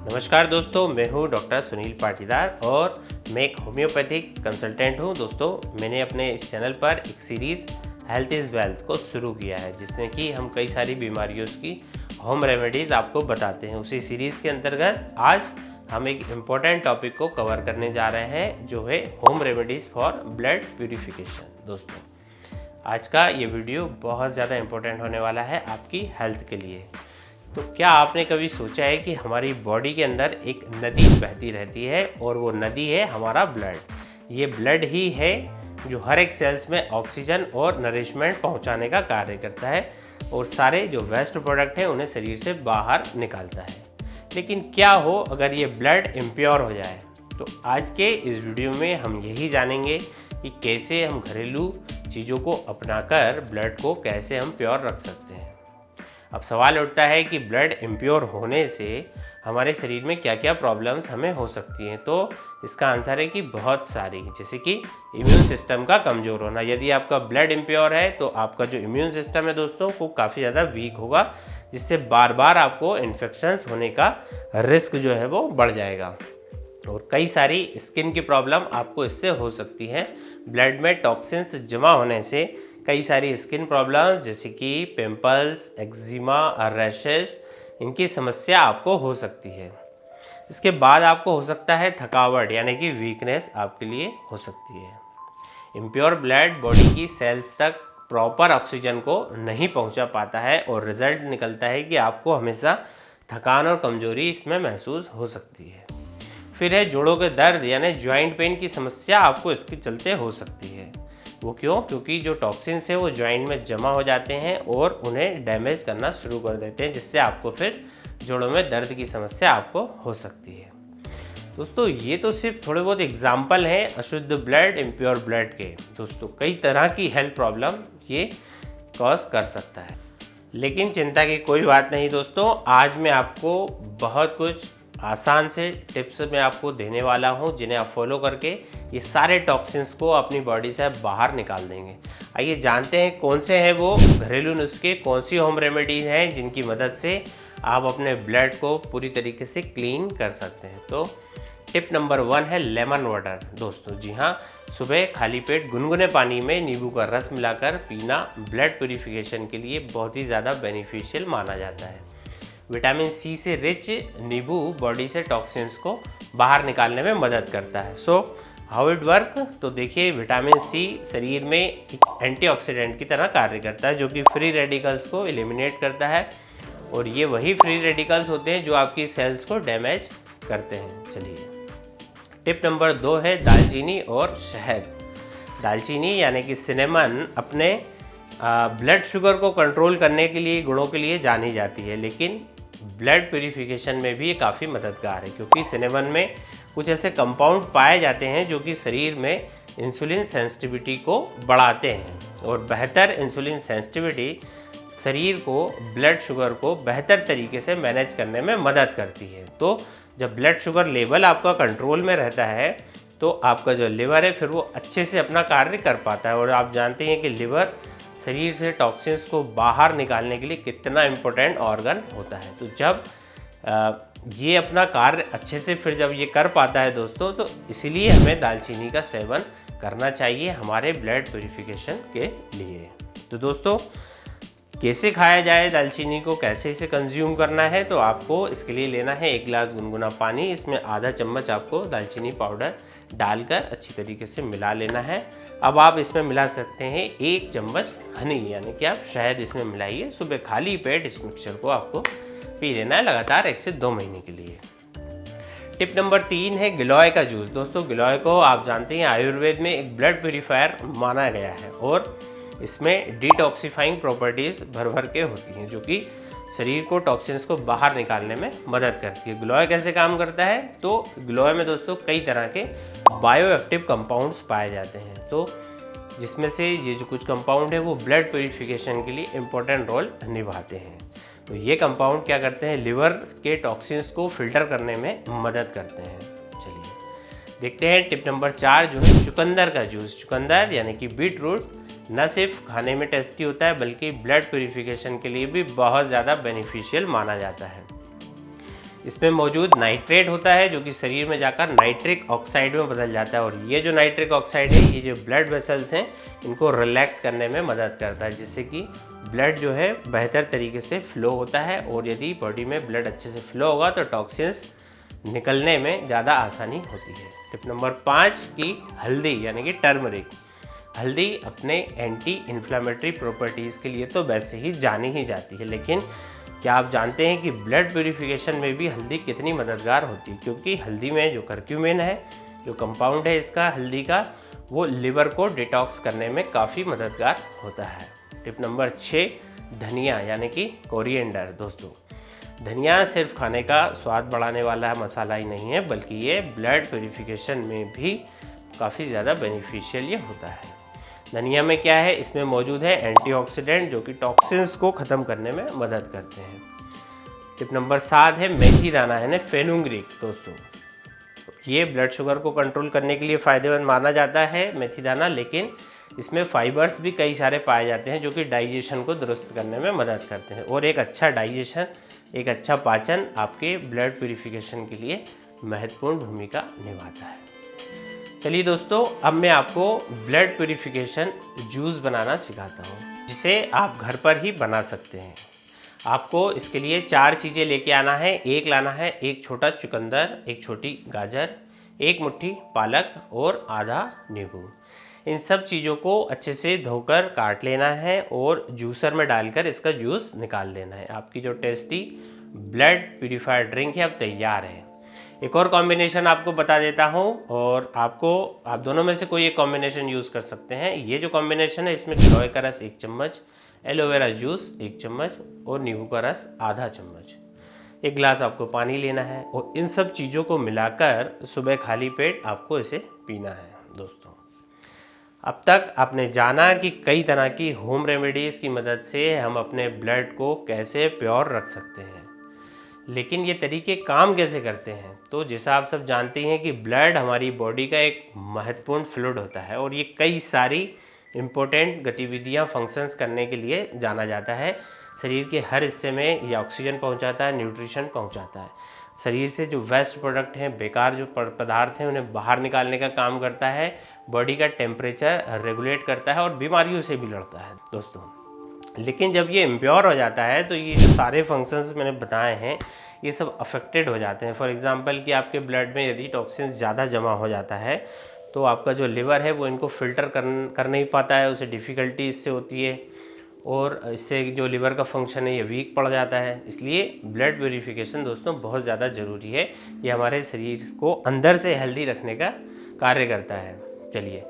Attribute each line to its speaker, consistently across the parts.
Speaker 1: नमस्कार दोस्तों, मैं हूं डॉक्टर सुनील पाटीदार और मैं एक होम्योपैथिक कंसल्टेंट हूं। दोस्तों, मैंने अपने इस चैनल पर एक सीरीज़ हेल्थ इज़ वेल्थ को शुरू किया है, जिसमें कि हम कई सारी बीमारियों की होम रेमेडीज़ आपको बताते हैं। उसी सीरीज़ के अंतर्गत आज हम एक इम्पॉर्टेंट टॉपिक को कवर करने जा रहे हैं, जो है home remedies for blood purification. दोस्तों, आज का ये वीडियो बहुत ज़्यादा इम्पोर्टेंट होने वाला है आपकी हेल्थ के लिए। तो क्या आपने कभी सोचा है कि हमारी बॉडी के अंदर एक नदी बहती रहती है और वो नदी है हमारा ब्लड। ये ब्लड ही है जो हर एक सेल्स में ऑक्सीजन और नरिशमेंट पहुंचाने का कार्य करता है और सारे जो वेस्ट प्रोडक्ट हैं उन्हें शरीर से बाहर निकालता है। लेकिन क्या हो अगर ये ब्लड इम्प्योर हो जाए? तो आज के इस वीडियो में हम यही जानेंगे कि कैसे हम घरेलू चीज़ों को अपनाकर ब्लड को कैसे हम प्योर रख सकते हैं। अब सवाल उठता है कि ब्लड इम्प्योर होने से हमारे शरीर में क्या क्या प्रॉब्लम्स हमें हो सकती हैं। तो इसका आंसर है कि बहुत सारी, जैसे कि इम्यून सिस्टम का कमज़ोर होना। यदि आपका ब्लड इम्प्योर है तो आपका जो इम्यून सिस्टम है दोस्तों वो काफ़ी ज़्यादा वीक होगा, जिससे बार बार आपको इन्फेक्शंस होने का रिस्क जो है वो बढ़ जाएगा। और कई सारी स्किन की प्रॉब्लम आपको इससे हो सकती है। ब्लड में टॉक्सिन्स जमा होने से कई सारी स्किन प्रॉब्लम जैसे कि पिंपल्स, एक्जिमा और रैशेज, इनकी समस्या आपको हो सकती है। इसके बाद आपको हो सकता है थकावट, यानी कि वीकनेस आपके लिए हो सकती है। इम्प्योर ब्लड बॉडी की सेल्स तक प्रॉपर ऑक्सीजन को नहीं पहुंचा पाता है और रिजल्ट निकलता है कि आपको हमेशा थकान और कमजोरी इसमें महसूस हो सकती है। फिर है जोड़ों के दर्द, यानी जॉइंट पेन की समस्या आपको इसके चलते हो सकती है। वो क्यों? क्योंकि जो टॉक्सिन्स है वो जॉइंट में जमा हो जाते हैं और उन्हें डैमेज करना शुरू कर देते हैं, जिससे आपको फिर जोड़ों में दर्द की समस्या आपको हो सकती है। दोस्तों, ये तो सिर्फ थोड़े बहुत एग्जाम्पल हैं अशुद्ध ब्लड, इम्प्योर ब्लड के। दोस्तों, कई तरह की हेल्थ प्रॉब्लम ये कॉज कर सकता है। लेकिन चिंता की कोई बात नहीं दोस्तों, आज मैं आपको बहुत कुछ आसान से टिप्स मैं आपको देने वाला हूं, जिन्हें आप फॉलो करके ये सारे टॉक्सिन्स को अपनी बॉडी से बाहर निकाल देंगे। आइए जानते हैं कौन से हैं वो घरेलू नुस्खे, कौन सी होम रेमेडीज़ हैं जिनकी मदद से आप अपने ब्लड को पूरी तरीके से क्लीन कर सकते हैं। तो टिप नंबर 1 है लेमन वाटर। दोस्तों, जी हाँ, सुबह खाली पेट गुनगुने पानी में नींबू का रस मिलाकर पीना ब्लड प्यूरिफिकेशन के लिए बहुत ही ज़्यादा बेनिफिशियल माना जाता है। विटामिन सी से रिच नींबू बॉडी से टॉक्सिन्स को बाहर निकालने में मदद करता है। So how it work? तो देखिए, विटामिन सी शरीर में एक एंटीऑक्सीडेंट की तरह कार्य करता है, जो कि फ्री रेडिकल्स को एलिमिनेट करता है और ये वही फ्री रेडिकल्स होते हैं जो आपकी सेल्स को डैमेज करते हैं। चलिए, टिप नंबर 2 है दालचीनी और शहद। दालचीनी यानी कि सिनेमन अपने ब्लड शुगर को कंट्रोल करने के लिए गुणों के लिए जानी जाती है, लेकिन ब्लड प्यूरिफिकेशन में भी ये काफ़ी मददगार है, क्योंकि सिनेमन में कुछ ऐसे कंपाउंड पाए जाते हैं जो कि शरीर में इंसुलिन सेंसिटिविटी को बढ़ाते हैं और बेहतर इंसुलिन सेंसिटिविटी शरीर को ब्लड शुगर को बेहतर तरीके से मैनेज करने में मदद करती है। तो जब ब्लड शुगर लेवल आपका कंट्रोल में रहता है तो आपका जो लिवर है फिर वो अच्छे से अपना कार्य कर पाता है। और आप जानते हैं कि लिवर शरीर से टॉक्सिन्स को बाहर निकालने के लिए कितना इम्पोर्टेंट ऑर्गन होता है। तो जब ये अपना कार्य अच्छे से फिर जब ये कर पाता है दोस्तों, तो इसीलिए हमें दालचीनी का सेवन करना चाहिए हमारे ब्लड प्यूरिफिकेशन के लिए। तो दोस्तों, कैसे खाया जाए दालचीनी को, कैसे इसे कंज्यूम करना है? तो आपको इसके लिए लेना है 1 गिलास गुनगुना पानी। इसमें आधा चम्मच आपको दालचीनी पाउडर डालकर अच्छी तरीके से मिला लेना है। अब आप इसमें मिला सकते हैं 1 चम्मच हनी, यानी कि आप शहद इसमें मिलाइए। सुबह खाली पेट इस मिक्सचर को आपको पी लेना है लगातार 1 से 2 महीने के लिए। टिप नंबर 3 है गिलोय का जूस। दोस्तों, गिलोय को आप जानते हैं आयुर्वेद में एक ब्लड प्यूरिफायर माना गया है और इसमें डिटॉक्सिफाइंग प्रॉपर्टीज़ भर भर के होती हैं, जो कि शरीर को टॉक्सिन्स को बाहर निकालने में मदद करती है। गिलोय कैसे काम करता है? तो गिलोय में दोस्तों कई तरह के बायोएक्टिव कंपाउंड्स पाए जाते हैं, तो जिसमें से ये जो कुछ कंपाउंड है वो ब्लड प्यूरिफिकेशन के लिए इम्पोर्टेंट रोल निभाते हैं। तो ये कंपाउंड क्या करते हैं? लिवर के टॉक्सिन्स को फिल्टर करने में मदद करते हैं। चलिए देखते हैं टिप नंबर 4 जो है चुकंदर का जूस। चुकंदर यानी कि बीट रूट न सिर्फ खाने में टेस्टी होता है बल्कि ब्लड प्यूरिफिकेशन के लिए भी बहुत ज़्यादा बेनिफिशियल माना जाता है। इसमें मौजूद नाइट्रेट होता है जो कि शरीर में जाकर नाइट्रिक ऑक्साइड में बदल जाता है, और ये जो नाइट्रिक ऑक्साइड है ये जो ब्लड वेसल्स हैं इनको रिलैक्स करने में मदद करता है, जिससे कि ब्लड जो है बेहतर तरीके से फ्लो होता है। और यदि बॉडी में ब्लड अच्छे से फ्लो होगा तो टॉक्सिन्स निकलने में ज़्यादा आसानी होती है। टिप नंबर 5 की हल्दी यानी कि टर्मरिक। हल्दी अपने एंटी इन्फ्लामेटरी प्रॉपर्टीज़ के लिए तो वैसे ही जानी ही जाती है, लेकिन क्या आप जानते हैं कि ब्लड प्यूरिफिकेशन में भी हल्दी कितनी मददगार होती है? क्योंकि हल्दी में जो करक्यूमिन है, जो कंपाउंड है इसका हल्दी का, वो लिवर को डिटॉक्स करने में काफ़ी मददगार होता है। टिप नंबर 6 धनिया यानी कि कोरिएंडर। दोस्तों, धनिया सिर्फ खाने का स्वाद बढ़ाने वाला मसाला ही नहीं है, बल्कि ये ब्लड प्यूरिफिकेशन में भी काफ़ी ज़्यादा बेनिफिशियल ये होता है। धनिया में क्या है, इसमें मौजूद है एंटीऑक्सीडेंट जो कि टॉक्सिन्स को ख़त्म करने में मदद करते हैं। टिप नंबर 7 है मेथी दाना यानी फेनुग्रीक। दोस्तों, ये ब्लड शुगर को कंट्रोल करने के लिए फ़ायदेमंद माना जाता है मेथी दाना, लेकिन इसमें फाइबर्स भी कई सारे पाए जाते हैं जो कि डाइजेशन को दुरुस्त करने में मदद करते हैं। और एक अच्छा डाइजेशन, एक अच्छा पाचन आपके ब्लड प्यूरिफिकेशन के लिए महत्वपूर्ण भूमिका निभाता है। चलिए दोस्तों, अब मैं आपको ब्लड प्यूरिफिकेशन जूस बनाना सिखाता हूँ, जिसे आप घर पर ही बना सकते हैं। आपको इसके लिए 4 चीज़ें लेके आना है। एक लाना है एक छोटा चुकंदर, एक छोटी गाजर, एक मुट्ठी पालक और आधा नींबू। इन सब चीज़ों को अच्छे से धोकर काट लेना है और जूसर में डालकर इसका जूस निकाल लेना है। आपकी जो टेस्टी ब्लड प्यूरिफायर ड्रिंक है अब तैयार है। एक और कॉम्बिनेशन आपको बता देता हूँ, और आप दोनों में से कोई एक कॉम्बिनेशन यूज़ कर सकते हैं। ये जो कॉम्बिनेशन है इसमें गिलोय का रस 1 चम्मच, एलोवेरा जूस 1 चम्मच और नींबू का रस आधा चम्मच। 1 गिलास आपको पानी लेना है और इन सब चीज़ों को मिलाकर सुबह खाली पेट आपको इसे पीना है। दोस्तों, अब तक आपने जाना कि कई तरह की होम रेमेडीज़ की मदद से हम अपने ब्लड को कैसे प्योर रख सकते हैं, लेकिन ये तरीके काम कैसे करते हैं? तो जैसा आप सब जानते हैं कि ब्लड हमारी बॉडी का एक महत्वपूर्ण फ्लूइड होता है और ये कई सारी इम्पोर्टेंट गतिविधियां, फंक्शंस करने के लिए जाना जाता है। शरीर के हर हिस्से में ये ऑक्सीजन पहुंचाता है, न्यूट्रिशन पहुंचाता है। शरीर से जो वेस्ट प्रोडक्ट हैं, बेकार जो पदार्थ हैं, उन्हें बाहर निकालने का काम करता है। बॉडी का टेम्परेचर रेगुलेट करता है और बीमारियों से भी लड़ता है। दोस्तों, लेकिन जब ये इम्प्योर हो जाता है तो ये जो सारे फंक्शंस मैंने बताए हैं ये सब अफेक्टेड हो जाते हैं। फॉर एग्जांपल कि आपके ब्लड में यदि टॉक्सिन्स ज़्यादा जमा हो जाता है तो आपका जो लिवर है वो इनको फिल्टर कर नहीं पाता है, उसे डिफ़िकल्टी इससे होती है और इससे जो लिवर का फंक्शन है ये वीक पड़ जाता है। इसलिए ब्लड प्यूरिफिकेशन दोस्तों बहुत ज़्यादा ज़रूरी है। ये हमारे शरीर को अंदर से हेल्दी रखने का कार्य करता है। चलिए,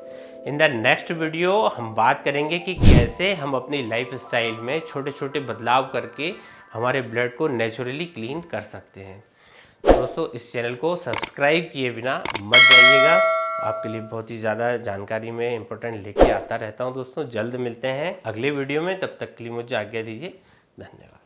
Speaker 1: इन द नेक्स्ट वीडियो हम बात करेंगे कि कैसे हम अपनी लाइफ स्टाइल में छोटे छोटे बदलाव करके हमारे ब्लड को नेचुरली क्लीन कर सकते हैं। दोस्तों, इस चैनल को सब्सक्राइब किए बिना मत जाइएगा, आपके लिए बहुत ही ज़्यादा जानकारी में इम्पोर्टेंट लेके आता रहता हूँ। दोस्तों, जल्द मिलते हैं अगले वीडियो में, तब तक के लिए मुझे आज्ञा दीजिए। धन्यवाद।